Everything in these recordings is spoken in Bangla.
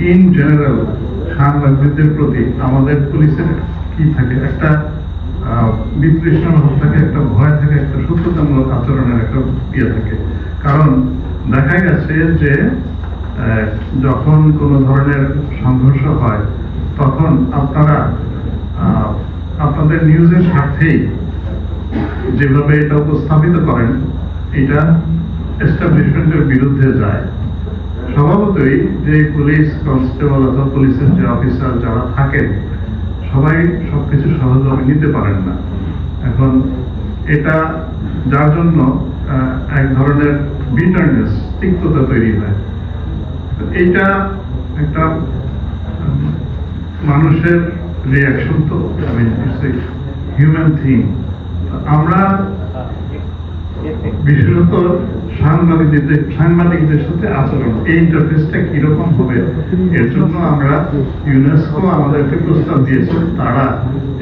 ইন জেনারেল সাংবাদিকদের প্রতি আমাদের পুলিশের কি থাকে, একটা বিতৃষ্ণা ভাব থাকে, একটা ভয় থাকে, একটা সত্যতামূলক আচরণের একটা ইয়ে থাকে। কারণ দেখা গেছে যে যখন কোনো ধরনের সংঘর্ষ হয় তখন আপনারা আপনাদের নিউজের স্বার্থেই যেভাবে এটা উপস্থাপিত করেন, এটা এস্টাবলিশমেন্টের বিরুদ্ধে যায়। স্বভাবতই যে পুলিশ কনস্টেবল অথবা পুলিশের যে অফিসার যারা থাকেন সবাই সবকিছু সহজভাবে নিতে পারেন না। এখন এটা যার জন্য এক ধরনের বিটারনেস, তিক্ততা তৈরি হয়। এইটা একটা মানুষের রিয়াকশন, তো হিউম্যান থিং। আমরা বিশেষত সাংবাদিকদের সাথে আচরণ, এই ইন্টারফেসটা কিরকম হবে, এর জন্য আমরা ইউনেস্কো আমাদেরকে প্রস্তাব দিয়েছে, তারা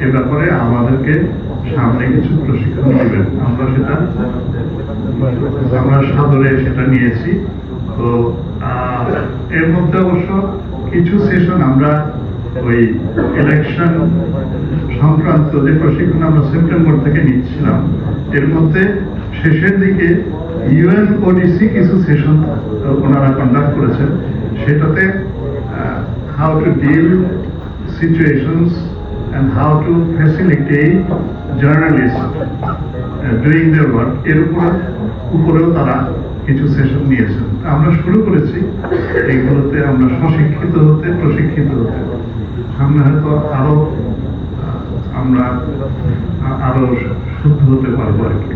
এ ব্যাপারে আমাদেরকে সামনে কিছু প্রশিক্ষণ দেবেন। আমরা সাদরে সেটা নিয়েছি। তো এর মধ্যে অবশ্য কিছু সেশন আমরা ওই ইলেকশন সংক্রান্ত যে প্রশিক্ষণ আমরা সেপ্টেম্বর থেকে নিচ্ছিলাম, এর মধ্যে শেষের দিকে ইউএনওডিসি কিছু সেশন ওনারা কন্ডাক্ট করেছেন। সেটাতে how to deal situations and how to facilitate journalists doing their work, এর উপরেও তারা কিছু সেশন নিয়েছেন। আমরা শুরু করেছি এইগুলোতে আমরা প্রশিক্ষিত হতে। সামনে হয়তো আমরা আরো শুদ্ধ হতে পারবো আর কি।